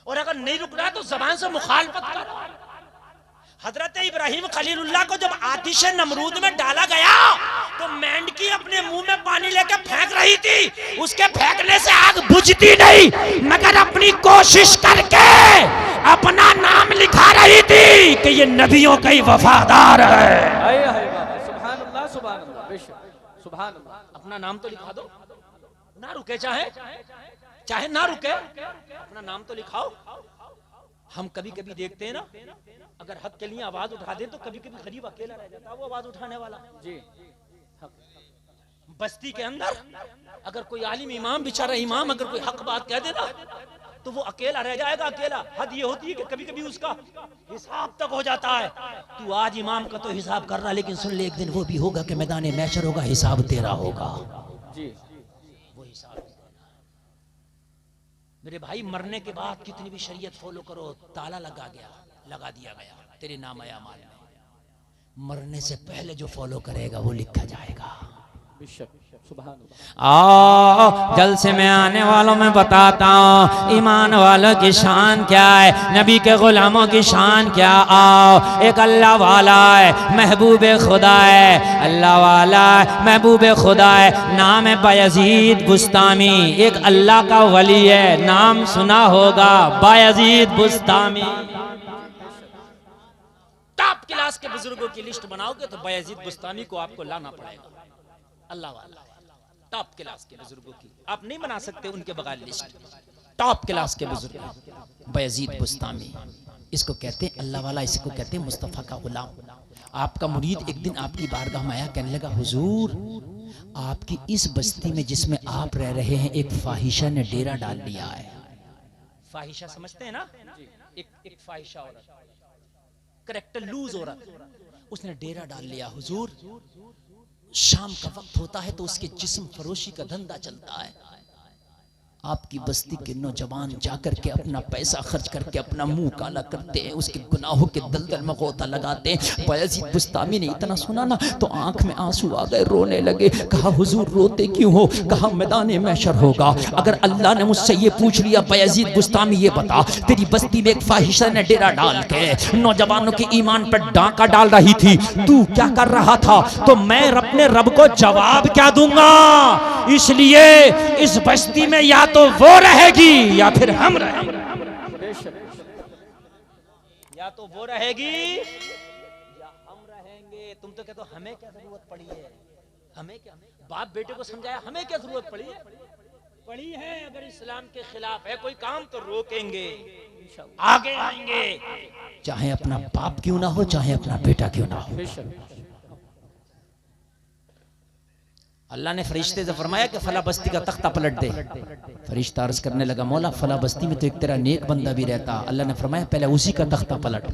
और अगर नहीं रुक रहा तो जबान से मुखालफत करो। हजरत इब्राहिम खलीलुल्लाह को जब आतिश नमरूद में डाला गया तो मेंढकी अपने मुंह में पानी लेकर फेंक रही थी। उसके फेंकने से आग बुझती नहीं, मगर अपनी कोशिश करके अपना नाम लिखा रही थी कि ये नबियों का ही वफादार है। सुभान अल्लाह, सुभान अल्लाह, बेशक सुभान अल्लाह। अपना नाम तो लिखा दो, ना रुके, चाहे ना रुके, अपना नाम तो लिखाओ। हम कभी कभी देखते हैं ना, अगर हक के लिए आवाज उठा दे तो कभी कभी गरीब अकेला रह जाता है, वो आवाज उठाने वाला जी। बस्ती के अंदर अगर कोई आलिम इमाम, बेचारा इमाम, अगर कोई हक बात कह देना तो वो अकेला रह जाएगा, अकेला। हद ये होती है कि कभी कभी उसका हिसाब तक हो जाता है। तू आज इमाम का तो हिसाब कर रहा, लेकिन सुन ले, एक दिन वो भी होगा कि मैदान महशर होगा, हिसाब तेरा होगा जी। वो हिसाब मेरे भाई, मरने के बाद कितनी भी शरीयत फॉलो करो, ताला लगा दिया गया तेरे नाम अयामाल में। मरने से पहले जो फॉलो करेगा वो लिखा जाएगा। आओ जलसे में आने वालों में बताता हूँ ईमान वालों की शान क्या है, नबी के गुलामों की शान क्या। आओ, एक अल्लाह वाला है, महबूब खुदा है, अल्लाह वाला है, महबूब खुदा है, नाम है बायजीद बुस्तामी। एक अल्लाह का वली है, नाम सुना होगा, बायजीद बुस्तामी। टॉप क्लास के बुजुर्गों की लिस्ट बनाओगे तो बायजीद बुस्तामी को आपको लाना पड़ेगा। अल्लाह वाला टॉप क्लास के बुजुर्गों की आप नहीं बना सकते उनके बगैर लिस्ट। टॉप क्लास के बुजुर्ग बायजीद बुस्तामी, इसको कहते हैं अल्लाह वाला, इसको कहते हैं मुस्तफ़ा का गुलाम। आपका मुरीद एक दिन आपकी बारगाह में आया, कहने लगा हुजूर, आपकी इस बस्ती में जिसमें आप रह रहे हैं एक फाहिशा ने डेरा डाल लिया है। फाहिशा समझते हैं ना, एक फाहिशा औरत, करेक्टर लूज औरत, उसने डेरा डाल लिया। हुजूर, शाम का वक्त होता है तो उसके जिस्म फरोशी का धंधा चलता है। आपकी बस्ती के नौजवान जाकर के अपना पैसा खर्च करके अपना मुंह काला करते हैं, उसके गुनाहों के दलदल में गोता लगाते हैं। बायजीद बुस्तामी ने इतना सुना ना तो आंख में आंसू आ गए, रोने लगे। कहा हुजूर रोते क्यों हो? कहा मैदान महशर होगा, अगर अल्लाह ने मुझसे ये पूछ लिया बायजीद बुस्तामी ये बता, तेरी बस्ती में एक फाहिशा ने डेरा डाल के नौजवानों के ईमान पर डाका डाल रही थी, तू क्या कर रहा था? तो मैं अपने रब को जवाब क्या दूंगा? इसलिए इस बस्ती में या तो वो रहेगी या फिर हम रहेंगे, या तो वो रहेगी या हम रहेंगे। तुम तो कहते हो हमें क्या जरूरत पड़ी है, हमें क्या, बाप बेटे को समझाया हमें क्या जरूरत पड़ी है। अगर इस्लाम के खिलाफ है कोई काम तो रोकेंगे, आगे आएंगे, चाहे अपना बाप क्यों ना हो, चाहे अपना बेटा क्यों ना हो। अल्लाह ने फरिश्ते से फरमाया कि फला बस्ती का तख्ता पलट दे। फरिश्ता अर्ज करने लगा, मौला फला बस्ती में तो एक तेरा नेक बंदा भी रहता। अल्लाह ने फरमाया पहले उसी का तख्ता पलट।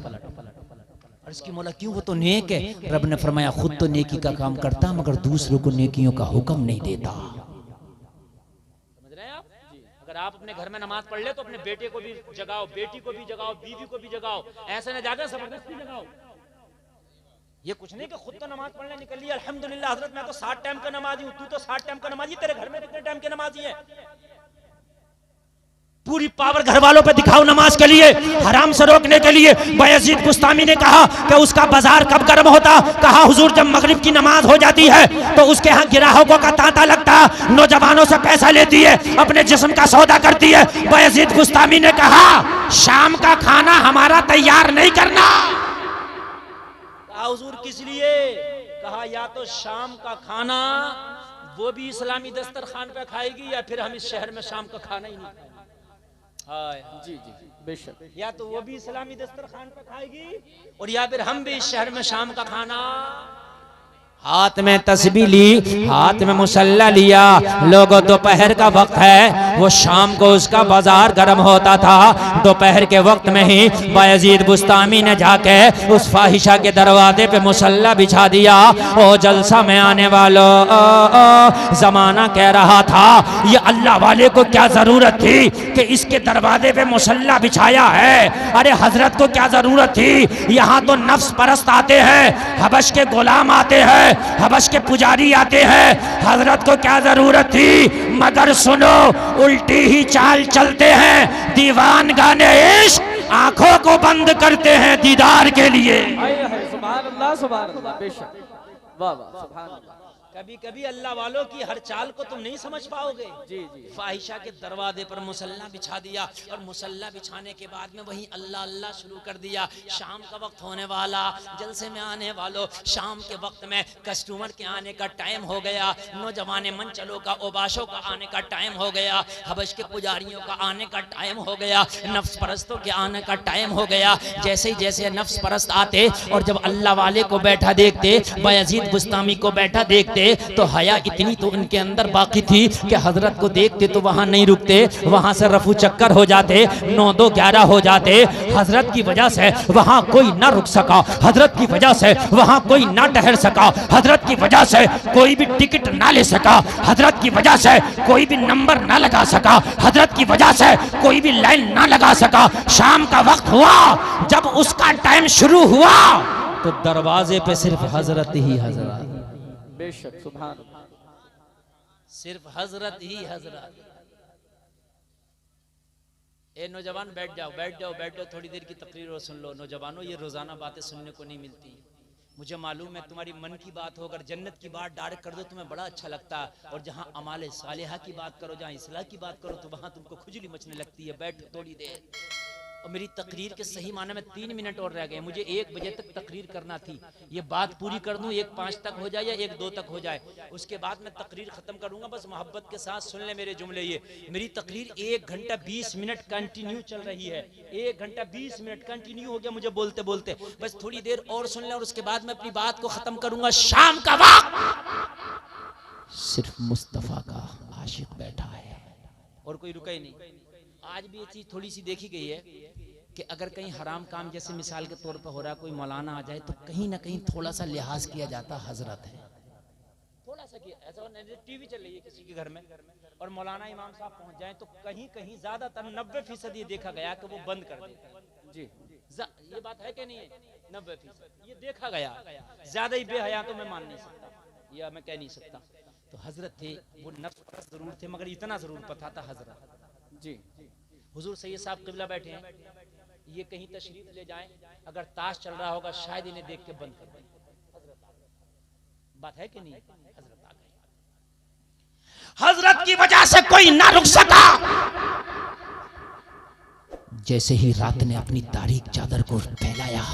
अर्ज की मौला क्यों, वो तो नेक है। रब ने फरमाया खुद तो नेकी का काम करता मगर दूसरों को नेकियों का हुक्म नहीं देता। समझ रहे हैं आप? अगर आप अपने घर में नमाज पढ़ ले तो अपने बेटे को भी जगाओ, बेटी को भी जगाओ, बीवी को भी जगाओ, ऐसे न जाकर जबरदस्ती जगाओ। ये कुछ नहीं कि खुद तो नमाज पढ़ने निकल लिया, अल्हम्दुलिल्लाह हजरत मैं तो 60 टाइम का नमाजी हूँ, तू तो 60 टाइम का नमाजी, तेरे घर में कितने टाइम के नमाजी हैं? पूरी पावर घर वालों पे दिखाओ नमाज के लिए, हराम से रोकने के लिए। बायजीद बुस्तामी ने कहा कि उसका बाजार कब गर्म होता? कहा हुजूर जब मगरिब की नमाज हो जाती है तो उसके यहाँ ग्राहकों का तांता लगता, नौजवानों से पैसा लेती है, अपने जिस्म का सौदा करती है। बायजीद बुस्तामी ने कहा शाम का खाना हमारा तैयार नहीं करना। हुजूर किस लिए? कहा या तो शाम का खाना वो भी इस्लामी दस्तरखान पे खाएगी या फिर हम इस शहर में शाम का खाना ही नहीं खाएंगे। जी जी बेशक, या तो वो भी इस्लामी दस्तरखान पे खाएगी और या फिर हम भी इस शहर में शाम का खाना। हाथ में तस्बीह ली, हाथ में मुसल्ला लिया। लोगों दोपहर का वक्त है, वो शाम को उसका बाजार गर्म होता था। दोपहर के वक्त में ही बायजीद बुस्तामी ने जाके उस फाहिशा के दरवाजे पे मुसल्ला बिछा दिया। ओ जलसा में आने वालों, जमाना कह रहा था ये अल्लाह वाले को क्या जरूरत थी कि इसके दरवाजे पे मुसल्ला बिछाया है? अरे हजरत को क्या जरूरत थी? यहाँ तो नफ्स परस्त आते हैं, हबश के गुलाम आते हैं, हबश के पुजारी आते हैं, हजरत को क्या जरूरत थी, मगर सुनो उल्टी ही चाल चलते हैं, दीवान गाने इश्क आंखों को बंद करते हैं दीदार के लिए। सुभान अल्लाह बेशक, वाह वाह सुभान अल्लाह। कभी कभी अल्लाह वालों की हर चाल को तुम नहीं समझ पाओगे। जी जी। फाहिशा के दरवाजे पर मुसल्ला बिछा दिया और मुसल्ला बिछाने के बाद में वहीं अल्लाह अल्लाह शुरू कर दिया। शाम का वक्त होने वाला, जलसे में आने वालों, शाम के वक्त में कस्टमर के आने का टाइम हो गया, नौजवान मंचलों का, ओबाशों का आने का टाइम हो गया, हबश के पुजारियों का आने का टाइम हो गया, नफ्स परस्तों के आने का टाइम हो गया। जैसे ही जैसे नफ्स परस्त आते और जब अल्लाह वाले को बैठा देखते, बायजीद बुस्तामी को बैठा देखते, तो हया इतनी तो उनके अंदर बाकी थी कि हजरत को देखते तो वहां नहीं रुकते, वहां से रफू चक्कर हो जाते, 9-2-11 हो जाते। हजरत की वजह से वहां कोई ना रुक सका, हजरत की वजह से वहां कोई ना ठहर सका, हजरत की वजह से कोई भी टिकट ना ले सका, हजरत की वजह से कोई भी नंबर ना लगा सका, हजरत की वजह से कोई भी लाइन ना लगा सका। शाम का वक्त हुआ, जब उसका टाइम शुरू हुआ तो दरवाजे पे सिर्फ हजरत ही हजरत, बेशक सुभान, सिर्फ हजरत ही हजरत। ए नौजवान बैठ जाओ, बैठ जाओ, बैठ जाओ, थोड़ी देर की तकरीर और सुन लो। नौजवानों, ये रोजाना बातें सुनने को नहीं मिलती। मुझे मालूम है तुम्हारी मन की बात हो, अगर जन्नत की बात डायरेक्ट कर दो तुम्हें बड़ा अच्छा लगता है, और जहां अमाले सालिहा की बात करो, जहां इस्लाह की बात करो, तो वहां तुमको खुजली मचने लगती है। बैठ थोड़ी देर। और मेरी तकरीर के सही माने में 3 मिनट और रह गए, मुझे 1 बजे तक तकरीर करना थी। ये बात पूरी कर दूं, 1:05 तक हो जाए या 1:02 तक हो जाए, उसके बाद मैं तकरीर खत्म करूंगा। बस मोहब्बत के साथ सुन ले मेरे जुमले। ये मेरी तकरीर 1 घंटा 20 मिनट कंटिन्यू चल रही है, 1 घंटा 20 मिनट कंटिन्यू हो गया मुझे बोलते बोलते। बस थोड़ी देर और सुन ले और उसके बाद मैं अपनी बात को खत्म करूंगा। शाम का वक्त सिर्फ मुस्तफा का आशिक बैठा है और कोई रुका ही नहीं। आज भी ये चीज थोड़ी सी देखी गई है कि अगर कहीं हराम काम, जैसे मिसाल के तौर पर हो रहा है, कोई मौलाना आ जाए तो कहीं ना कहीं थोड़ा सा लिहाज किया जाता, हजरत है, थोड़ा सा किया। ऐसा टीवी चल रही है किसी के घर में और मौलाना इमाम साहब पहुंच जाए तो कहीं कहीं ज्यादातर 90% ये देखा गया कि वो बंद कर देते। जी, ये बात है कि नहीं है? 90% ये देखा गया। ज्यादा ही बेहया तो मैं मान नहीं सकता या मैं कह नहीं सकता। तो हजरत थे, वो नफ्स परस्त जरूर थे, मगर इतना जरूर पता था हजरत। जी, हुजूर सैयद साहब किबला बैठे हैं, ये कहीं तशरीफ ले जाएं, अगर ताश चल रहा होगा शायद इन्हें देख के बंद कर दें। बात है कि नहीं? हजरत आ गए। हजरत की वजह से कोई ना रुक सका। जैसे ही रात ने अपनी तारीक चादर को फैलाया,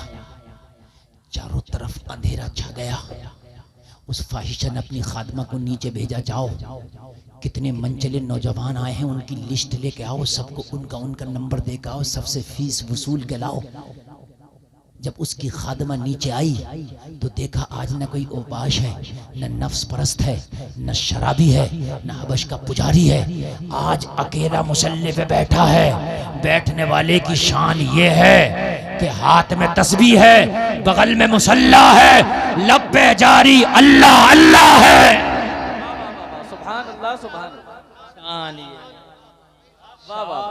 चारों तरफ अंधेरा छा गया। उस फाहिशा ने अपनी खादमा को नीचे भेजा, जाओ कितने मनचले नौजवान आए हैं उनकी लिस्ट लेके आओ, सबको उनका नंबर देकर आओ, सबसे फीस वसूल के लाओ। जब उसकी खादमा नीचे आई तो देखा आज न कोई ओबाश है, न नफ्स परस्त है, न शराबी है, न हबश का पुजारी है। आज अकेला मुसल्ले पे बैठा है। बैठने वाले की शान ये है कि हाथ में तस्बीह है, बगल में मुसल्ला है, लब पे जारी अल्लाह अल्लाह है। सुभान अल्लाह, सुभान अल्लाह, वाह वाह,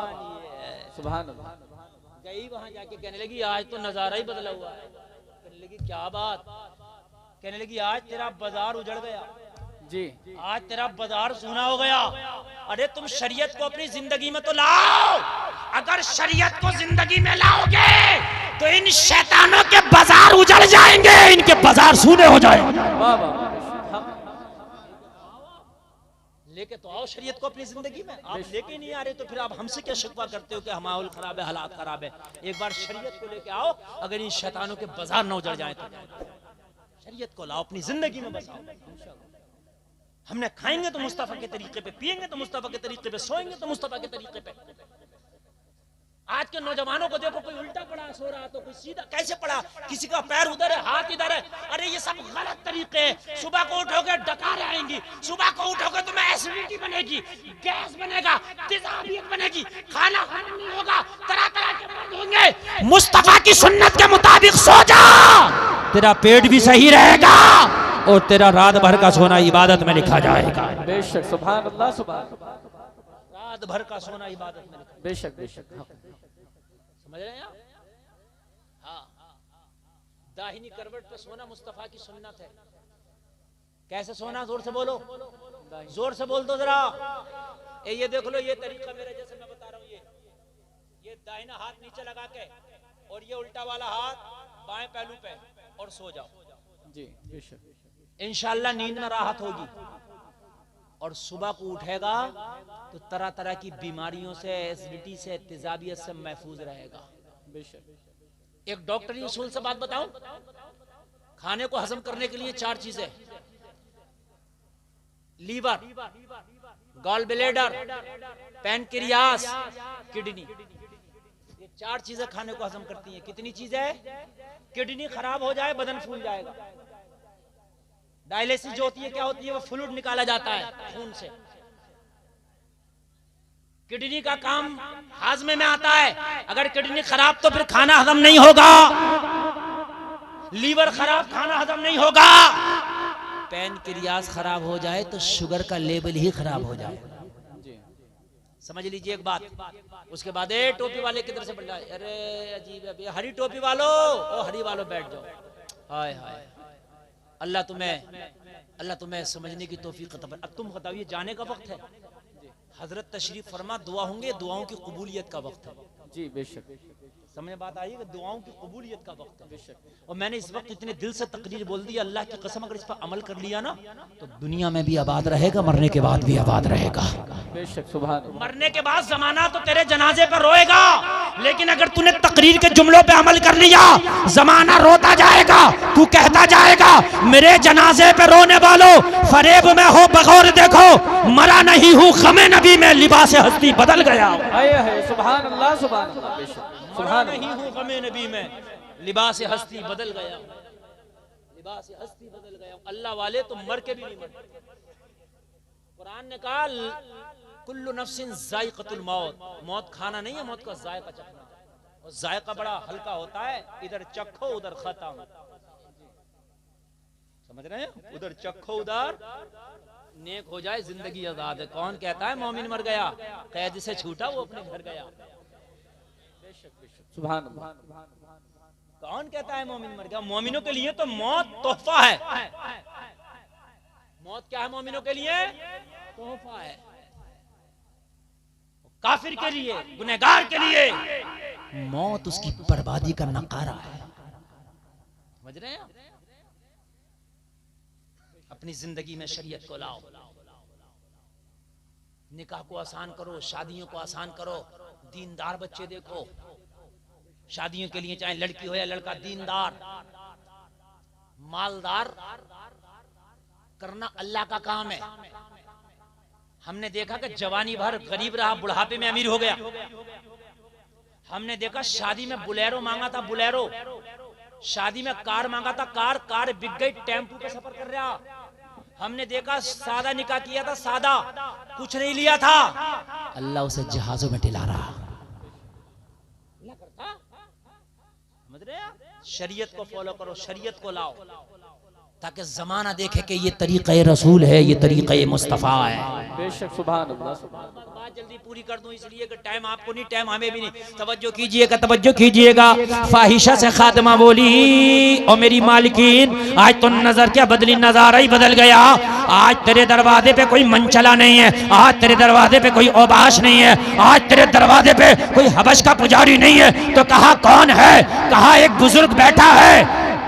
सुभान अल्लाह। गई वहां जाके कहने लगी आज तो नजारा ही बदला हुआ है। कहने लगी क्या बात? कहने लगी आज तेरा बाजार उजड़ गया जी, आज तेरा बाजार सूना हो गया। अरे तुम शरीयत को अपनी जिंदगी में तो लाओ। अगर शरीयत को जिंदगी में लाओगे तो इन शैतानों के बाजार उजड़ जाएंगे, इनके बाजार सूने हो जाएंगे। वाह वाह, लेके तो आओ शरीयत को अपनी जिंदगी में। आप लेके नहीं आ रहे तो फिर आप हमसे क्या शिकवा करते हो कि माहौल खराब है, हालात खराब है। एक बार शरीयत को लेके आओ, अगर इन शैतानों के बाजार न उजड़ जाए तो शरीयत को लाओ, अपनी जिंदगी में बसाओ। हमने खाएंगे तो मुस्तफा के तरीके पे, पिएंगे तो मुस्तफा के तरीके पे, सोएंगे तो मुस्तफा के तरीके पे। आज के नौजवानों को देखो, कोई उल्टा पड़ा सो रहा तो कोई सीधा कैसे पड़ा, किसी का पैर उधर है, हाथ इधर है। अरे ये सब गलत तरीके हैं। सुबह को उठोगे डकारें आएंगी, सुबह को उठोगे तो मैं एसिडिटी बनेगी, गैस बनेगा, तेजाबियत बनेगी, खाना खाना नहीं होगा, तरह तरह के मर्द होंगे। मुस्तफा की सुन्नत के मुताबिक सो जा, तेरा पेट भी सही रहेगा और तेरा रात भर का सोना इबादत में लिखा जाएगा। बेशक, सुभान अल्लाह, सुभान, रात भर का सोना इबादत में लिखा। बेशक बेशक, समझ रहे हैं आप? हाँ, दाहिनी करवट पे सोना मुस्तफा की सुन्नत है। कैसे सोना? जोर से बोलो, जोर से बोल दो जरा। ये देख लो, ये तरीका मेरा जैसे मैं बता रहा हूँ, ये दाहिना हाथ नीचे लगा के और ये उल्टा वाला हाथ बाएं पहलू पे और सो जाओ जी बेशक। इंशाल्लाह नींद में राहत होगी। और सुबह को उठेगा तो तरह तरह की बीमारियों से, एसिडिटी से, तेजाबियत से महफूज रहेगा। बेशक। एक डॉक्टरी उसूल से बात बताऊं, खाने को हजम करने के लिए 4 चीजें: liver, gall bladder, pancreas, kidney. ये 4 चीजें खाने को हजम करती हैं। कितनी चीजें? किडनी खराब हो जाए बदन फूल जाएगा। डायलिसिस जो होती है क्या होती है? वो फ्लूइड निकाला जाता है खून से। किडनी का काम हाजमे में आता है। अगर किडनी खराब तो फिर खाना हजम नहीं होगा। लीवर खराब, खाना हजम नहीं होगा। पैनक्रियास खराब हो जाए तो शुगर का लेवल ही खराब हो जाए। समझ लीजिए एक बात। उसके बाद टोपी वाले की तरफ से बोल रहा है, अरे अजीब है, हरी टोपी वालों, ओ हरी वालों बैठ जाओ। हाय हाय, अल्लाह तुम्हें समझने की तौफीक अता फरमाए। अब तुम बताओ, ये जाने का वक्त है। हजरत तशरीफ फरमा, दुआ होंगे, दुआओं की कबूलियत का वक्त है। जी बेशक। समझ बात आई कि दुआओं की कबूलियत का वक्त है। बेशक। और मैंने इस वक्त इतने दिल से तकरीर बोल दी, अल्लाह की कसम, अगर इस पर अमल कर लिया ना तो दुनिया में भी आबाद रहेगा, मरने के बाद भी आबाद रहेगा। बेशक। सुभान अल्लाह। मरने के बाद जमाना तो तेरे जनाजे पर रोएगा, लेकिन अगर तूने तकरीर के जुमलों पे अमल कर लिया, जमाना रोता जाएगा, तू कहता जाएगा, मेरे जनाजे पे रोने वालों, फरेब में हो बगौर देखो, मरा नहीं हूँ खमे नबी में, लिबास हस्ती बदल गया। सुभान अल्लाह, सुभान अल्लाह। बेशक। मरा नहीं हूँ गमे नबी में, लिबास हस्ती बदल गया, लिबास हस्ती बदल गया। अल्लाह वाले तो मर के भी नहीं मरते। कुरान ने कहा, कुल्लु नफ्सिन जायक़तुल मौत, मौत खाना नहीं है, मौत का जायका चखना। और जायका बड़ा हल्का होता है, इधर चखो उधर खत्म। समझ रहे हैं? उधर चखो उधर नेक हो जाए, जिंदगी आजाद है। कौन कहता है मोमिन मर गया? कैद से छूटा वो अपने घर गया। सुभान अल्लाह। कौन कहता है मोमिन मर गया? मोमिनों के लिए तो मौत तोहफा है। मौत क्या है मोमिनों के लिए? तोहफा है। काफिर के लिए, गुनहगार के लिए मौत उसकी बर्बादी का नकारा है। समझ रहे हैं? अपनी जिंदगी में शरीयत को लाओ, निकाह को आसान करो, शादियों को आसान करो, दीनदार बच्चे देखो। शादियों के लिए चाहे लड़की हो या लड़का, दीनदार मालदार करना अल्लाह का काम है। हमने देखा कि जवानी भर गरीब रहा, बुढ़ापे में अमीर हो गया। हमने देखा शादी में बुलेरो मांगा था, बुलेरो। शादी में कार मांगा था, कार बिक गई, टेम्पू पे सफर कर रहा। हमने देखा सादा निकाह किया था, सादा, कुछ नहीं लिया था, अल्लाह उसे जहाजों में टिला रहा। समझ रहे हैं? शरीयत को फॉलो करो, शरीयत को लाओ, ताकि जमाना देखे कि ये तरीक़े रसूल है, ये तरीक़े मुस्तफ़ा है। बेशक। सुभान अल्लाह। बात जल्दी पूरी कर दूं इसलिए कि टाइम आपको नहीं, टाइम हमें भी नहीं। तवज्जो कीजिएगा, तवज्जो कीजिएगा। फाहिशा से खातिमा बोली, और मेरी मालिकीन, आज तो नजर क्या बदली, नजारा ही बदल गया। आज तेरे दरवाजे पे कोई मनचला नहीं है, आज तेरे दरवाजे पे कोई औबाश नहीं है, आज तेरे दरवाजे पे कोई हबश का पुजारी नहीं है। तो कहा कौन है? कहा एक बुजुर्ग बैठा है,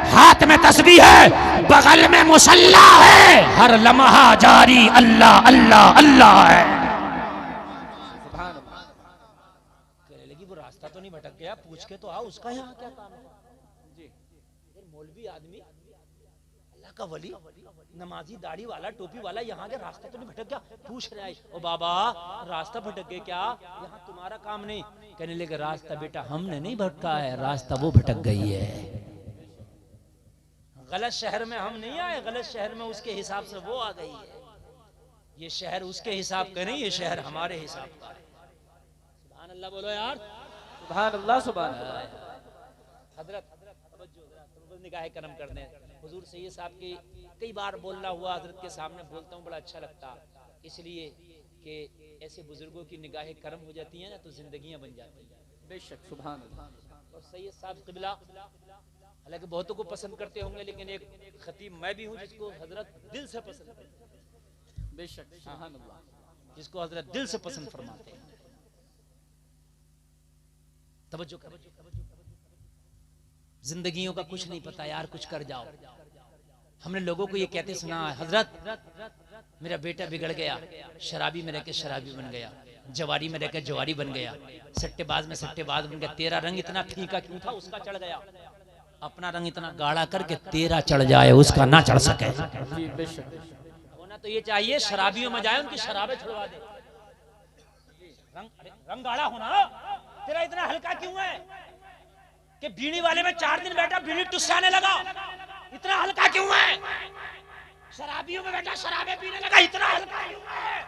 हाथ में तस्बीह है, बगल में मुसल्ला है, हर लम्हा जारी अल्लाह अल्लाह अल्लाह है। कहने लगी, वो रास्ता तो नहीं भटक गया? पूछ के तो आओ, उसका यहाँ क्या काम है? जी, मौलवी आदमी, अल्लाह का वली, नमाजी, दाढ़ी वाला, टोपी वाला, यहाँ के रास्ता तो नहीं भटक गया? पूछ रहा है, ओ बाबा रास्ता भटक गया क्या? यहाँ तुम्हारा काम नहीं। कहने लगे, रास्ता बेटा हमने नहीं भटका है, रास्ता वो भटक गई है। गलत शहर में हम नहीं आए, गलत शहर में उसके हिसाब से वो आ गई है। ये शहर उसके हिसाब का नहीं, ये शहर हमारे हिसाब का है। सुभान अल्लाह बोलो यार। सुभान अल्लाह। सुभान अल्लाह। हजरत निगाह करम करने, हुजूर सैयद साहब की कई बार बोलना हुआ, हजरत के सामने बोलता हूँ, बड़ा अच्छा लगता, इसलिए कि ऐसे बुजुर्गों की निगाह करम हो जाती है ना, तो जिंदगियां बन जाती हैं। बेशक। सुभान अल्लाह। और सैयद साहब क़िबला हालांकि बहुतों को पसंद करते होंगे, लेकिन एक खतीब मैं भी हूं जिसको हजरत दिल से पसंद करते हैं। बेशक सुभान अल्लाह, जिसको हजरत दिल से पसंद फरमाते हैं। तवज्जो करो, जिंदगियों का कुछ नहीं पता यार, कुछ कर जाओ। हमने लोगों को ये कहते सुना है, हजरत मेरा बेटा बिगड़ गया, शराबी में रह के शराबी बन गया, जवारी में रह के जवारी बन गया, सट्टेबाज में सट्टेबाज बन गया, तेरा रंग इतना फीका क्यों था उसका चढ़ गया, अपना रंग इतना गाढ़ा करके तेरा चढ़ जाए उसका ना चढ़ सके। जी बेशक। होना तो ये चाहिए शराबियों में जाए उनकी शराबें छुड़वा दे। रंग गाढ़ा होना, तेरा इतना हल्का क्यों है कि बीड़ी वाले में 4 दिन बैठा बीड़ी टुस्साने लगा, इतना हल्का क्यों है? शराबियों में बैठा शराबे पीने लगा, इतना हल्का क्यों है?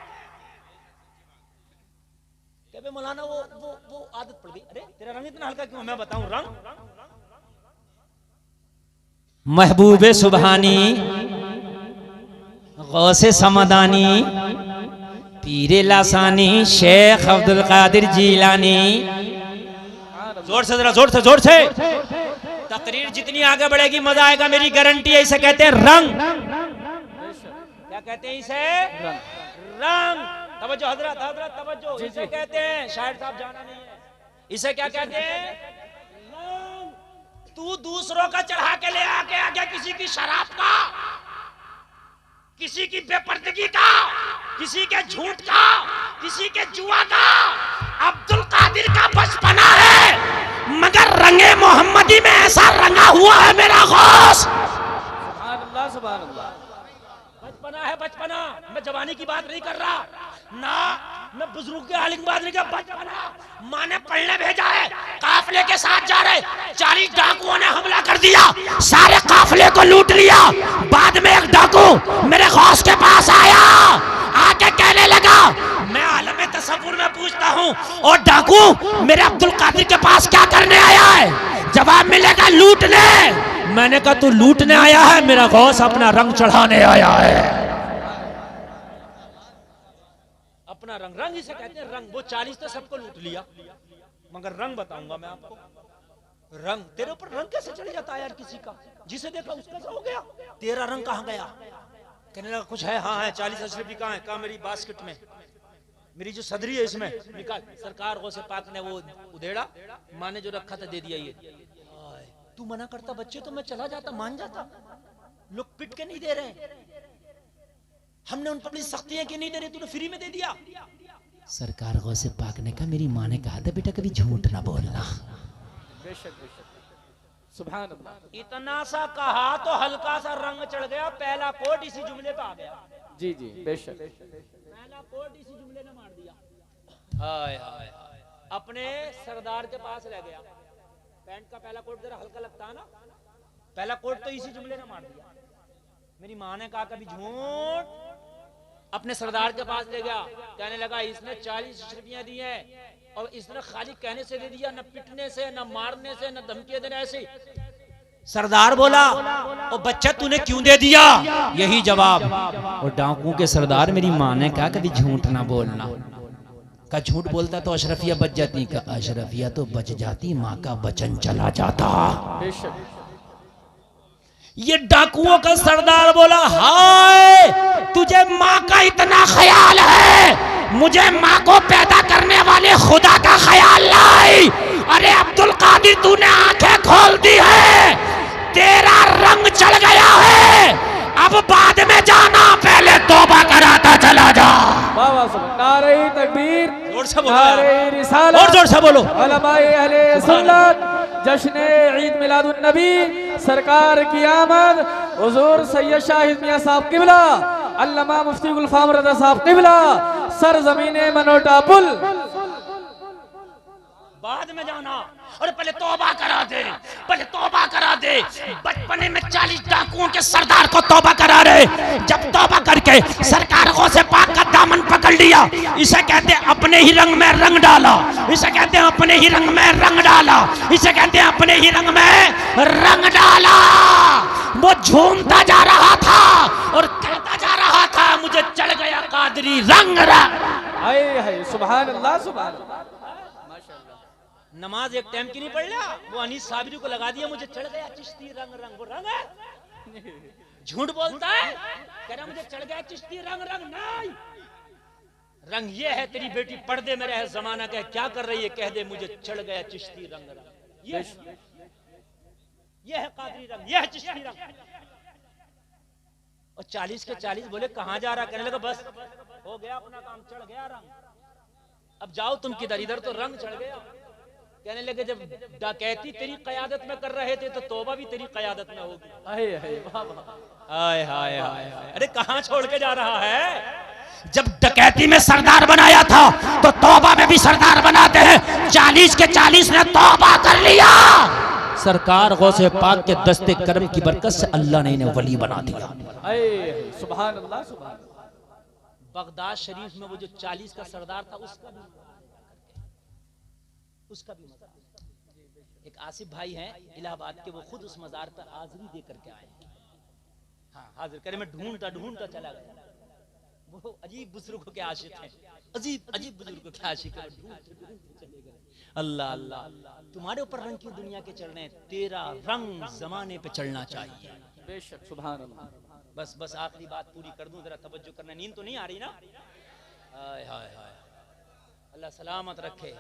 क्या बे मौलाना वो आदत पड़ गई। अरे तेरा रंग इतना हल्का क्यों? मैं बताऊं रंग। महबूबे सुबहानी, गौसे समदानी, पीरे लासानी, शेख अब्दुल कादिर जीलानी। जोर से जरा, जोर से। तकरीर जितनी आगे बढ़ेगी मजा आएगा, मेरी गारंटी है। इसे कहते हैं रंग। क्या कहते हैं इसे? रंग। तवज्जो हजरत तवज्जो। इसे कहते हैं, शायर साहब जाना नहीं है, इसे क्या कहते हैं? रंग। तू दूसरों का चढ़ा के ले आके आगे किसी की शराब का, किसी की बेपर्दगी का, किसी के झूठ का, किसी के जुआ का। अब्दुल कादिर का बचपना है, मगर रंगे मोहम्मदी में ऐसा रंगा हुआ है मेरा गौस। सुभान अल्लाह, सुभान अल्लाह। बचपना है, बचपना। मैं जवानी की बात नहीं कर रहा ना, मैं बुजुर्ग के हाल की बात नहीं कर। बचपना माँ ने पढ़ने भेजा है, काफिले के साथ जा रहे, 40 डाकुओं ने हमला कर दिया, सारे काफिले को लूट लिया। बाद में एक डाकू मेरे गौस के पास आया, आके कहने लगा, मैं आलम तसव्वुर में पूछता हूँ, और डाकू मेरे अब्दुल कादिर के पास क्या करने आया है? जवाब मिलेगा लूटने। मैंने कहा तू लूटने आया है, मेरा गौस अपना रंग चढ़ाने आया है। अपना रंग, रंग इसे कहते हैं रंग। वो 40 तो सबको लूट लिया, मगर रंग बताऊंगा मैं आपको। रंग तेरे ऊपर रंग कैसे चढ़ जाता है यार किसी का? जिसे देखा उसका सा हो गया, तेरा रंग कहाँ गया? कहने लगा कुछ है, हाँ है, 40 अशरफी कहाँ है? कहाँ? मेरी बास्केट में, मेरी जो सदरी है इसमें निकाल। सरकार गौसे पाक ने वो उधेड़ा, माँ ने जो रखा था दे दिया। ये तू मना करता बच्चे तो मैं चला जाता, मान जाता। लोग पिट के नहीं दे रहे, हमने उन पर बड़ी सख्तियां की नहीं दे रहे, तूने फ्री में दे दिया। सरकार गौसे पाक ने कहा, मेरी माँ ने कहा था बेटा कभी झूठ ना बोलना। बेशक बेशक, सुभान अल्लाह। इतना सा कहा तो हल्का सा रंग चढ़ गया, पहला कोट इसी जुमले पे आ गया। जी जी बेशक। पहला कोट इसी जुमले ने मार दिया। हाय हाय हाय। अपने सरदार के पास रह गया। पैंट का पहला कोट जरा हल्का लगता है ना, पहला कोट तो इसी जुमले ने मार दिया। मेरी माँ ने कहा कभी झूठ। अपने सरदार के पास ले गया, कहने लगा इसने 40 रुपया दी है, और इसने खाली कहने से दे दिया, न पिटने से, न मारने से, न धमकी देने से। सरदार बोला, ओ बच्चा तूने क्यों दे दिया? यही जवाब। और डाकुओं के सरदार मेरी माँ ने कहा कभी झूठ ना बोलना। का झूठ बोलता तो अशरफिया बच जाती, का अशरफिया तो बच जाती, माँ का वचन चला जाता। बेशक। ये डाकुओं का सरदार बोला, हाय तुझे माँ का इतना ख्याल है, मुझे माँ को पैदा करने वाले खुदा का ख्याल नहीं। अरे अब्दुल कादिर तूने आंखें खोल दी है, तेरा रंग चढ़ गया है, अब बाद में जाना, पहले तौबा कराता चला जा। बाबा सुभान, नारे तकबीर, जोर से बोलो, नारे रिसालत, और जोर से बोलो। उलमाए अहले सुन्नत, जश्न ईद मिलादुन नबी, सरकार की आमद, हुजूर सैयद शाहिद मियां साहब किबला, अल्लामा मुफ्ती गुलफाम रज़ा साहब किबला, सरजमीने मनोटा पुल। बाद में जाना, और पहले तौबा करा दे, पहले तौबा करा दे। बचपने में 40 डाकुओं के सरदार को तौबा करा रहे, जब तौबा करके सरकार गौसे पाक का दामन पकड़ लिया, इसे कहते हैं अपने ही रंग में रंग डाला, इसे कहते हैं अपने ही रंग में रंग डाला, इसे कहते हैं अपने ही रंग में रंग डाला। वो झूमता जा रहा था और कहता जा रहा था, मुझे चढ़ गया कादरी रंग। हाय हाय, सुभान अल्लाह, सुभान अल्लाह, माशाअल्लाह। नमाज एक टाइम की नहीं पढ़ लिया, वो अनीस साबरी को लगा दिया, मुझे चढ़ गया चिश्ती रंग रंग। वो रंग है, झूठ बोलता है, कह रहा मुझे चढ़ गया चिश्ती रंग रंग। नहीं, रंग ये है तेरी बेटी पर्दे में रहे, जमाना कहे क्या कर रही है, कह दे मुझे चढ़ गया चिश्ती रंग रंग। ये है कादरी रंग, ये है चिश्ती रंग। और 40 के 40 बोले कहां जा रहा, कहने लगा बस हो गया अपना काम, चढ़ गया रंग, अब जाओ तुम किधर, इधर तो रंग चढ़ गया। कहने लगे जब डकैती तेरी कयादत में कर रहे थे तो तौबा भी तेरी कयादत में होगी। हाय हाय हाय हाय, अरे कहां छोड़ के जा रहा है? जब डकैती में सरदार बनाया था तो तौबा में भी सरदार बनाते हैं। 40 के 40 ने तौबा कर लिया। सरकार गौसे पाक के दस्ते करम की बरकत से अल्लाह ने इन्हें वली बना दिया। सुभान अल्लाह, सुभान। बगदाद शरीफ में वो जो 40 का सरदार था उसका भी एक आसिफ भाई हैं इलाहाबाद के, वो खुद उस मजार पर हाजिरी दे करके आए। हाँ, हाजिर करे, मैं ढूंढता चला गया। वो अजीब बुजुर्गों के आशिक हैं, अजीब बुजुर्गों के आशिक हैं, ढूंढते चले गए। अल्लाह अल्लाह, तुम्हारे ऊपर रंग क्यों दुनिया के चढ़ने, तेरा रंग जमाने पे चढ़ना चाहिए। बेशक, सुभान अल्लाह। बस आखिरी बात पूरी कर दूं, जरा तवज्जो करना, नींद तो नहीं आ रही ना? हाय हाय हाय, अल्लाह सलामत रखे,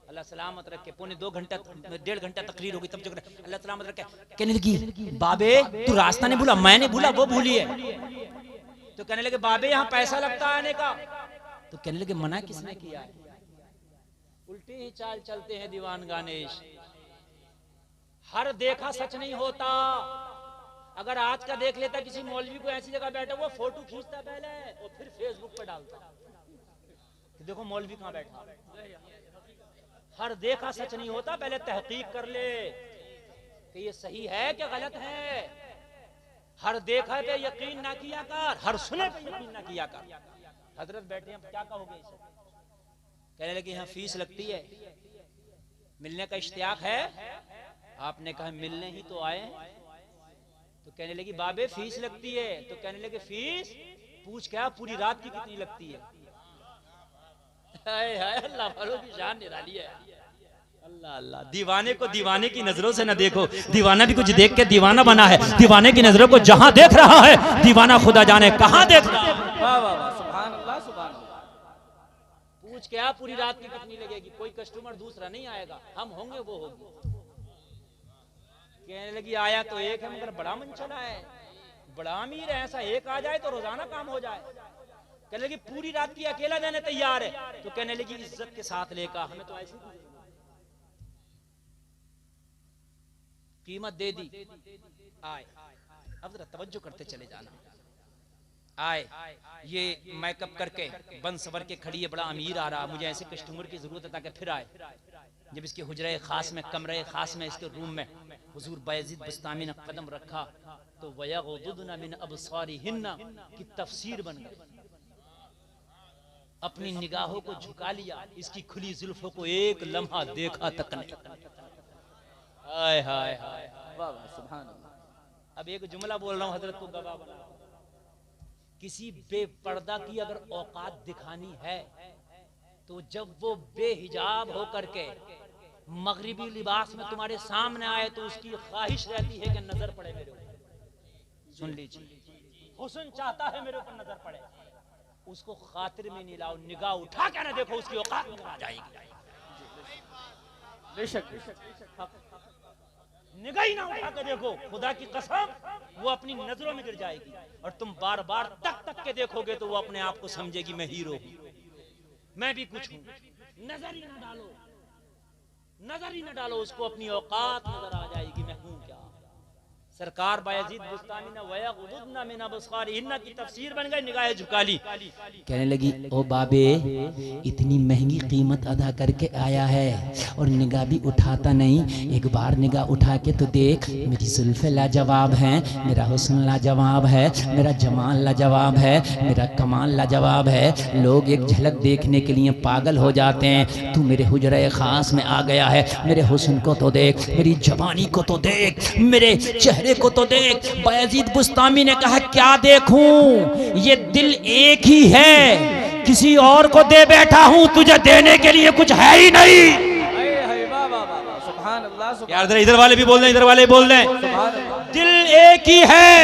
अल्लाह सलामत रखे। पौने 2 घंटा 1.5 घंटा तकरीर होगी तब जो अल्लाह सलामत रखे। कहने लगी बाबे तू रास्ता नहीं भूला, मैंने भूला, वो भूली है। तो कहने लगे बाबे यहाँ पैसा लगता है आने का। तो कहने लगे मना किसने किया है? उल्टी ही चाल चलते हैं दीवान गानेश, हर देखा सच नहीं होता। अगर आज का देख लेता किसी मौलवी को ऐसी जगह बैठा, वो फोटो खींचता पहले और फिर फेसबुक पे डालता, देखो मौलवी कहाँ बैठा। हर देखा सच नहीं होता, पहले तहकीक कर ले कि ये सही है कि गलत है। हर देखा पे यकीन ना किया कर, हर सुने पे यकीन ना किया कर। हजरत बैठे हैं, क्या कहोगे इसे? कहने लगे यहाँ फीस लगती है, मिलने का इश्तियाक है। आपने कहा मिलने ही तो आए। तो कहने लगी बाबे फीस लगती है। तो कहने लगे फीस पूछ क्या, पूरी रात की कितनी लगती है? हाय हाय, अल्लाह वालों की शान निराली है। अल्लाह अल्लाह, दीवाने को दीवाने की नजरों से न देखो, दीवाना भी कुछ देख के दीवाना बना है। दीवाने की नजरों को जहां देख रहा है, दीवाना खुदा जाने कहां देख रहा है। वाह वाह वाह, सुभान अल्लाह, सुभान अल्लाह। पूछ क्या पूरी रात की कितनी लगेगी, कोई कस्टमर दूसरा नहीं आएगा, हम होंगे वो होगी। कहने लगी आया तो एक है मगर बड़ा मन चला है, बड़ा अमीर है, ऐसा एक आ जाए तो रोजाना काम हो जाए। कहने लगी पूरी रात की अकेला जाने तैयार है। तो कहने लगी इज्जत के साथ लेकर, हमें तो ऐसी कीमत दे दी। आए, अब जरा तवज्जो करते चले जाना। आए, ये मेकअप करके बन सवर के खड़ी है, बड़ा अमीर आ रहा, मुझे ऐसे कस्टमर की जरूरत है ताकि फिर आए। जब इसके हुजरे खास में, कमरे खास में, इसके रूम में हुजूर बायजीद बुस्तामी ने कदम रखा तो वयगुदुना मिन अबसारिहिन्ना की तफसीर बन गई। अपनी निगाहों को झुका लिया, इसकी खुली जुल्फों को एक लम्हा देखा तक नहीं। हाय हाय हाय, वाह वाह, सुभान अल्लाह। अब एक जुमला बोल रहा हूं, हजरत को गवाह बना। किसी बेपर्दा की अगर औकात दिखानी है तो जब वो बेहिजाब होकर के मगरिबी लिबास में तुम्हारे सामने आए तो उसकी ख्वाहिश रहती है कि नजर पड़े मेरे ऊपर। सुन लीजिए, हुस्न चाहता है मेरे ऊपर नजर पड़े, उसको खातिर में नहीं लाओ, निगाह उठा के ना देखो, उसकी औकात में आ जाएगी। बेशक निगाह ही ना उठा के देखो, खुदा की कसम वो अपनी नजरों में गिर जाएगी। और तुम बार बार तक के देखोगे तो वो अपने आप को समझेगी मैं हीरो हूं, मैं भी कुछ हूं। नजर ही ना डालो, नजर ही ना डालो, उसको अपनी औकात नजर आ जाएगी मैं हूं क्या। सरकार बायजीद बुस्तामी ने वयगुदुना मिन अबसारिहिन्ना की तफसीर बन गई, निगाहें झुका ली। कहने लगी ओ बाबे इतनी महंगी कीमत अदा करके आया है और निगाह भी उठाता नहीं, एक बार निगाह उठा के तो देख, मेरी जुल्फे लाजवाब हैं, मेरा हुस्न लाजवाब है, मेरा जमाल लाजवाब है, मेरा कमाल लाजवाब है, लोग एक झलक देखने के लिए पागल हो जाते हैं। तू मेरे हुजरे खास में आ गया है, मेरे हुस्न को तो देख, मेरी जवानी को तो देख, मेरे चेहरे को तो देख। बायजीद बुस्तामी ने कहा क्या देखूं, ये दिल एक ही है, किसी और को दे बैठा हूं, तुझे देने के लिए कुछ है ही नहीं। सुभान अल्लाह यार इधर वाले भी बोल दें, इधर वाले बोल दें। दिल एक ही है,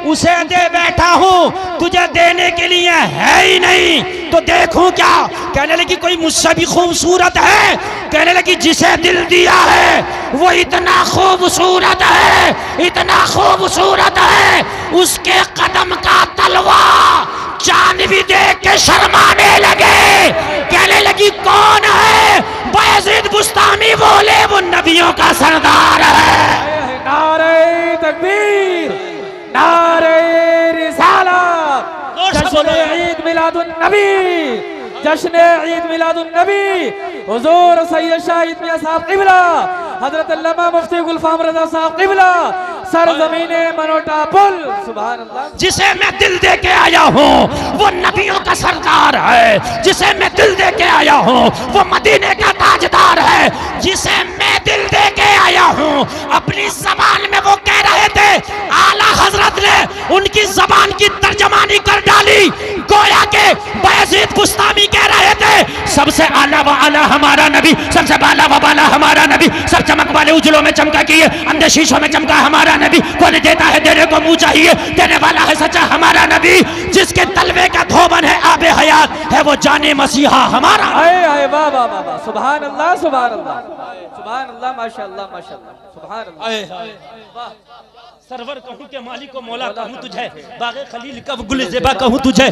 उसे दे बैठा हूँ, तुझे देने के लिए है ही नहीं तो देखूं क्या। कहने लगी कोई मुझसे भी खूबसूरत है। कहने लगी जिसे दिल दिया है वो इतना खूबसूरत है, इतना खूबसूरत है, उसके कदम का तलवा चांद भी देख के शर्माने लगे। कहने लगी कौन है? बायजीद बुस्तामी बोले वो नबियों का सरदार है। नारे तकबीर, नारे रिसालत, जश्न ईद मिलादुन नबी, जश्न ईद मिलादुन नबी, हुजूर सैयद शाहिद मियां साहब क़िबला, हजरत अल्लामा मुफ्ती गुलफाम रज़ा साहब क़िबला, सरज़मीने मनोटा पुल। सुभान अल्लाह। जिसे मैं दिल दे के आया हूँ वो नबियों का सरदार है, जिसे मैं दिल दे के आया हूँ वो मदीने का ताजदार है, जिसे मैं दिल दे के आया हूँ। अपनी जबान में वो कह रहे थे, आला हजरत ने उनकी जबान की तर्जमानी कर डाली। गोया के बायजीद बुस्तामी कह रहे थे सबसे आला व आला हमारा नबी, सबसे बाला व बाला हमारा नबी, सब चमक वाले उजलों में चमका किए, अंधे शीशों में चमका हमारा नबी। कौन देता है देने को मुंह चाहिए, देने वाला है सच्चा हमारा नबी, जिसके तलवे का धोबन है आबे हयात है वो जाने मसीहा हमारा। आए आए वाह वाह वाह वाह, सुभान अल्लाह सुभान अल्लाह सुभान अल्लाह, माशाअल्लाह माशाअल्लाह, सुभान अल्लाह। सरवर कहूँ के मालिक को मौला कहूँ तुझे, बागे खलील कब गुल ज़ेबा कहूँ तुझे,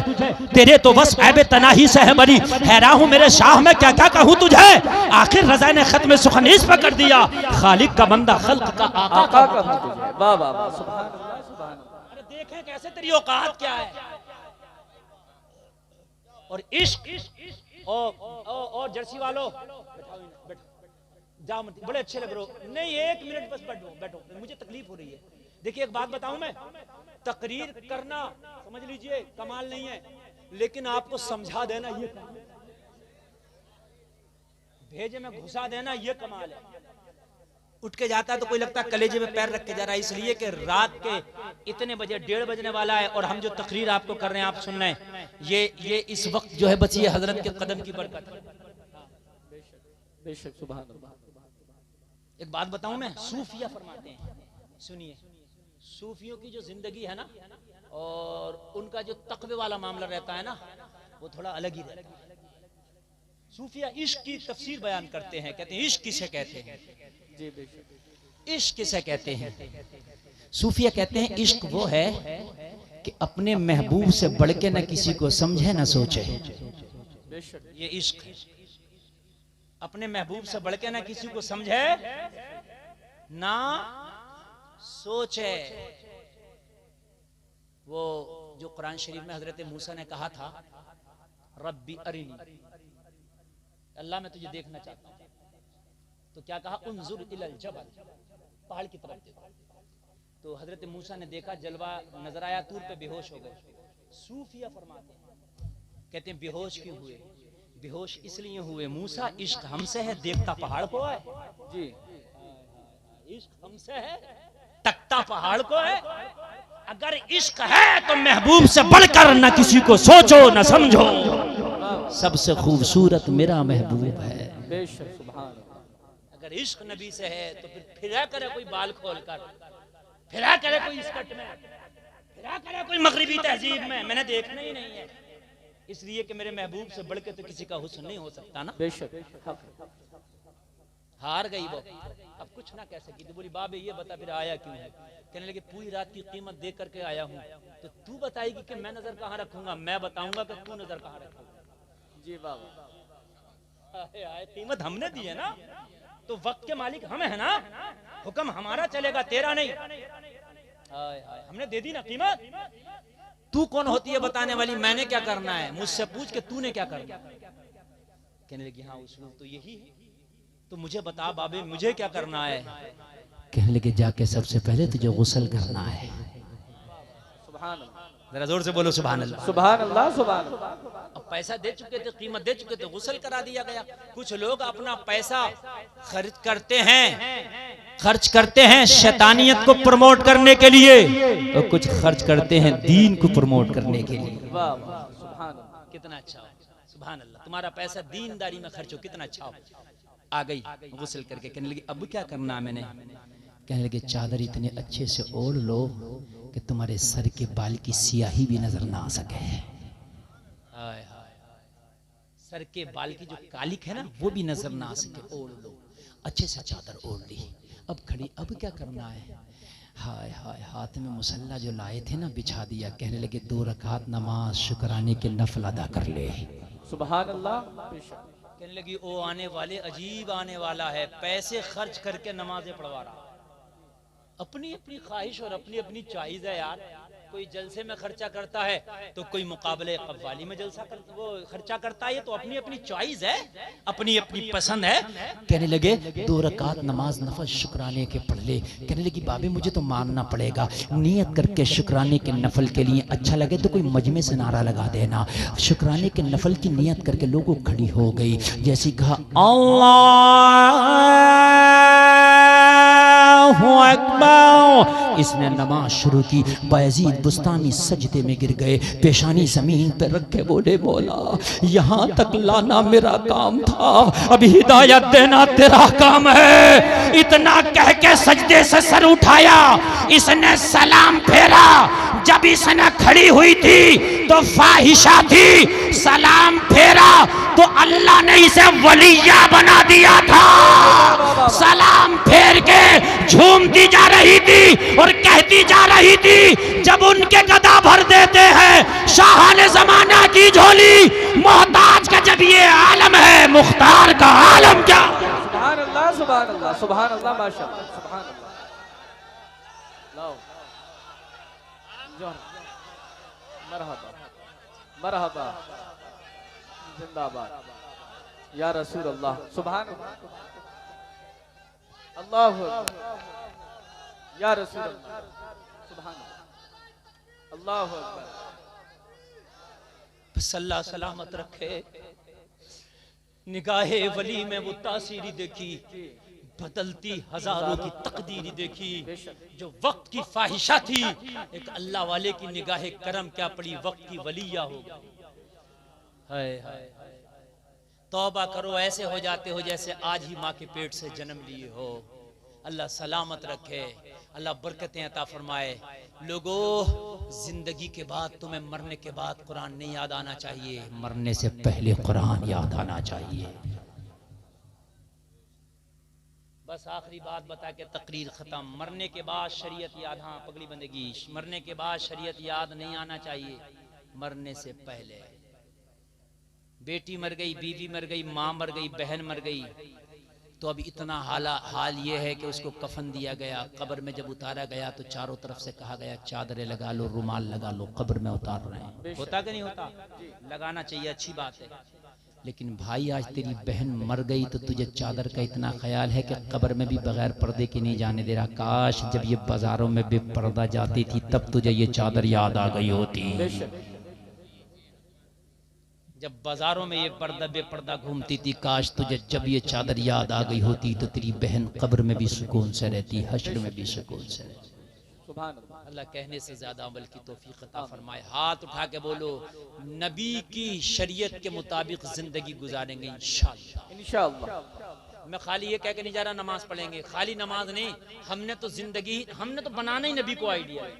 तेरे तो बस ऐबे तनाही से है बरी, हैरान हूँ मेरे शाह में क्या क्या कहूँ तुझे। आखिर रज़ा ने खत्म सुखनीस पर कर दिया, खालिक का बंदा खल्क का आका कहूँ तुझे। वाह वाह वाह, सुभान अल्लाह सुभान अल्लाह। अरे देखें कैसे तेरी औकात क्या है। और इश्क और जर्सी वालों जाओ मत, बड़े अच्छे लग रहे हो। नहीं एक मिनट बस बैठो बैठो, मुझे तकलीफ हो रही है। देखिए एक बात बताऊं मैं, तकरीर करना समझ लीजिए कमाल नहीं है, लेकिन आपको समझा देना ये कमाल है, भेजे में घुसा देना ये कमाल है। उठ के जाता है तो कोई लगता है कलेजे में पैर रख के जा रहा है, इसलिए कि रात के इतने बजे 1:30 बजने वाला है और हम जो तकरीर आपको कर रहे हैं, आप सुन रहे हैं, ये इस वक्त जो है बची है हजरत के कदम की बरकत। बेशक सुभान अल्लाह। एक बात बताऊं मैं, सूफिया फरमाते हैं, सुनिए, सूफियों की जो जिंदगी है ना और उनका जो तकवे वाला मामला रहता है ना, वो थोड़ा अलग ही रहता है। सूफिया इश्क की तफसीर बयान करते हैं, कहते हैं इश्क किसे कहते हैं। जी बेशक। इश्क किसे कहते हैं? सूफिया कहते हैं इश्क वो है कि अपने महबूब से बढ़ के न किसी को समझे न सोचे, बेशक ये इश्क है। अपने महबूब से बढ़ के ना किसी को समझे ना सोचे। वो जो कुरान शरीफ में हजरत मूसा ने कहा था, रब्बी अरिनी, अल्लाह मैं तुझे देखना चाहता हूं, तो क्या कहा, उन्जुर इलल जबल, पहाड़ की तरफ देखो। तो हजरत मूसा ने देखा, जलवा नजर आया, तूर पे बेहोश हो गए। सूफिया फरमाते हैं, कहते हैं बेहोश क्यों हुए? बेहोश इसलिए हुए, मूसा इश्क हमसे है, देखता पहाड़ को है। जी, इश्क हमसे है, तकता पहाड़ को है। अगर इश्क है तो महबूब से बढ़कर न किसी को सोचो न समझो, सबसे खूबसूरत मेरा महबूब है। बेशक सुभान अल्लाह। अगर इश्क नबी से है तो फिर फिरा करे कोई बाल खोल कर, फिरा करे कोई स्कर्ट में, फिरा करे कोई मगरिबी तहजीब में, मैंने देखना ही नहीं है। इसलिए कि मेरे महबूब से बढ़ के तो किसी का हुस्न नहीं हो सकता ना। बेशक हार गई वो, अब कुछ ना कह सकी। तो बोली बाबे ये बता फिर आया क्यों है? कहने लगे पूरी रात की कीमत दे करके आया हूँ, तो तू बताएगी कि मैं नजर कहाँ रखूंगा, मैं बताऊंगा कि तू नजर कहाँ रखूंगा। जी बाबा, कीमत हमने दी है ना, तो वक्त के मालिक हम है ना, हुक्म हमारा चलेगा, तेरा नहीं। हमने दे दी ना कीमत। तू कौन होती है बताने वाली, मैंने क्या करना है, मुझसे पूछ के तूने क्या करना। कहने लगी हाँ उसूल तो यही है, तो मुझे बता बाबे मुझे क्या करना है। कहने लगे जाके सबसे पहले तुझे गुस्ल करना है। सुभान अल्लाह, जरा जोर से बोलो सुभान अल्लाह। सुभान अल्लाह, सुभान अल्लाह। अब पैसा दे चुके थे, कीमत दे चुके थे, गुस्ल करा दिया गया। कुछ लोग अपना पैसा खर्च करते हैं शैतानियत को प्रमोट करने के लिए, और कुछ खर्च करते हैं दीन को प्रमोट करने के लिए। वाह वाह, सुभान अल्लाह। कितना अच्छा हो, सुभान अल्लाह। तुम्हारा पैसा दीनदारी में खर्च हो, कितना अच्छा हो। आ गई गुस्ल करके, कहने लगी अब क्या करना है मैंने? कहने लगे चादर इतने अच्छे से ओढ़ लो कि तुम्हारे सर के बाल की स्याही भी नजर ना आ सके। हाय हाय, सर के बाल की जो कालिक है ना वो भी नजर ना आ सके, ओढ़ लो। अच्छे से चादर ओढ़ ली, अब खड़ी, अब क्या करना है? हाय हाय, हाथ में मुसल्ला जो लाए थे ना बिछा दिया। कहने लगे 2 रकात नमाज शुक्राने के नफल अदा कर ले। सुभान अल्लाह। कहने लगी ओ आने वाले अजीब आने वाला है, पैसे खर्च करके नमाजें पढ़वा रहा। अपनी अपनी ख्वाहिश और अपनी अपनी चॉइस है यार। कोई जलसे में खर्चा करता है तो कोई मुकाबले कव्वाली में वो खर्चा करता है, तो अपनी अपनी चॉइस है, अपनी अपनी पसंद है। कहने लगे 2 रकात नमाज नफल शुक्राने के पढ़ ले। कहने लगी बाबे मुझे तो मानना पड़ेगा, नियत करके शुक्राने के नफल के लिए, अच्छा लगे तो कोई मजमे से नारा लगा देना। शुक्राने के नफल की नियत करके लोगों खड़ी हो गई, जैसी कहा अल्लाहु अकबर, इसने नमाज शुरू की। बायजीद बुस्तामी सजदे में गिर गए, पेशानी जमीन पर रखे बोले मौला यहाँ तक लाना मेरा काम था, अभी हिदायत देना तेरा काम है। इतना कह के सजदे से सर उठाया, इसने सलाम फेरा। जब इसने खड़ी हुई थी तो फाहिशा थी, सलाम फेरा तो अल्लाह ने इसे वलिया बना दिया था। सलाम फेर के झूमती जा रही थी और कहती जा रही थी, जब उनके गदा भर देते हैं शाहाने जमाना की झोली, मोहताज का जब ये आलम है, मुख्तार का आलम क्या। सुभान अल्लाह, सुभान अल्लाह, सुभान अल्लाह, माशाअल्लाह, सुभान अल्लाह। लो जोहर, मरहबा मरहबा, जिंदाबाद या रसूल अल्लाह। सुभान अल्लाह, या रसूल अल्लाह, सुभान अल्लाह, अल्लाह अकबर। अल्लाह सलामत रखे। निगाहे वली में वो तासीरी देखी, बदलती हजारों की तकदीरी देखी। जो वक्त की फाहिशा थी, एक अल्लाह वाले की निगाहे करम क्या पड़ी, वक्त की वलिया हो गई। हाय हाय, तौबा करो, ऐसे हो जाते हो जैसे आज ही माँ के पेट से जन्म लिए हो। अल्लाह सलामत रखे, अल्लाह बरकतें अता फरमाए। लोगों, जिंदगी के बाद तुम्हें मरने के बाद कुरान नहीं याद आना चाहिए, मरने से पहले कुरान याद आना चाहिए। बस आखिरी बात बता के तकरीर खत्म। मरने के बाद शरीयत याद, हाँ पगड़ी बंदगी, मरने के बाद शरीयत याद नहीं आना चाहिए, मरने से पहले। बेटी मर गई, बीवी मर गई, माँ मर गई, बहन मर गई, तो अब इतना हाल ये है कि उसको कफन दिया गया। कब्र में जब उतारा गया तो चारों तरफ से कहा गया चादरें लगा लो, रुमाल लगा लो, कब्र में उतार रहे हैं। होता कि नहीं होता? लगाना चाहिए, अच्छी बात है। लेकिन भाई आज तेरी बहन मर गई तो तुझे चादर का इतना ख्याल है कि कब्र में भी बगैर पर्दे के नहीं जाने दे रहा। काश जब ये बाजारों में बेपर्दा जाती थी तब तुझे ये चादर याद आ गई होती। जब बाजारों में ये पर्दा बेपर्दा घूमती थी, काश तुझे जब ये चादर याद आ गई होती तो तेरी बहन कब्र में भी सुकून से रहती, हश्र में भी सुकून से रहती। अल्लाह कहने से ज्यादा अमल की तौफीक अता फरमाए। हाथ उठा के बोलो, नबी की शरीयत के मुताबिक जिंदगी गुजारेंगे इंशाअल्लाह। इंशाअल्लाह। मैं खाली ये कह के नहीं जा रहा नमाज पढ़ेंगे, खाली नमाज नहीं, हमने तो जिंदगी, हमने तो बनाना ही नबी को आइडिया है।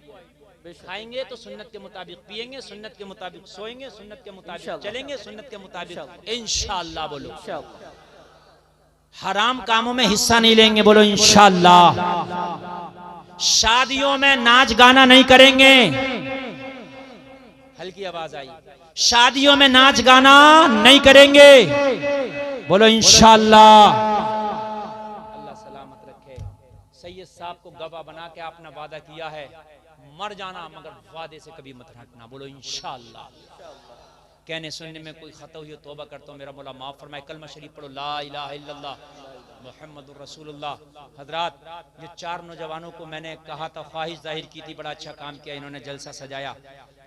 खाएंगे तो सुन्नत के मुताबिक, पिएंगे सुन्नत के मुताबिक, सोएंगे सुन्नत के मुताबिक, चलेंगे सुन्नत के मुताबिक इंशाअल्लाह। बोलो हराम कामों में हिस्सा नहीं लेंगे, बोलो इंशाअल्लाह। शादियों में नाच गाना नहीं करेंगे, हल्की आवाज आई, शादियों में नाच गाना नहीं करेंगे, बोलो इंशाअल्लाह। अल्लाह सलामत रखे। सैयद साहब को गवाह बना के आपने वादा किया है, मर जाना मगर वादे से कभी मत हटना, बोलो इंशाअल्लाह। कहने सुनने में कोई खता हुई तौबा करता हूँ, मेरा मौला माफ फरमाए। कलमा शरीफ पढ़ो, ला इलाहा इल्लल्लाह मुहम्मदुर रसूलुल्लाह। हजरात, ये 4 नौजवानों को मैंने कहा था, ख्वाहिश जाहिर की थी, बड़ा अच्छा काम किया इन्होंने, जलसा सजाया।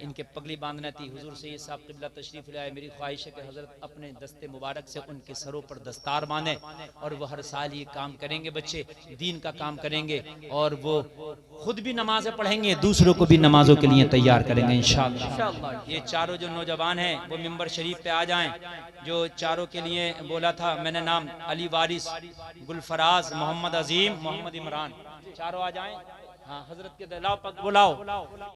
इनके पगड़ी बांधना थी। हुजूर सैयद साहब क़िबला तशरीफ लाए। मेरी ख्वाहिश है कि हजरत अपने दस्ते मुबारक से उनके सरों पर दस्तार बांधें और वो हर साल ये काम करेंगे, बच्चे दीन का काम करेंगे और वो खुद भी नमाजें पढ़ेंगे, दूसरों को भी नमाजों के लिए तैयार करेंगे इंशाअल्लाह। ये चारों जो नौजवान हैं वो मिंबर शरीफ पे आ जाएं। जो चारों के लिए बोला था मैंने नाम, अली वारिस, गुलफराज, मोहम्मद अजीम, मोहम्मद इमरान, चारों आ जाएं। हाँ हजरत के बुलाओ।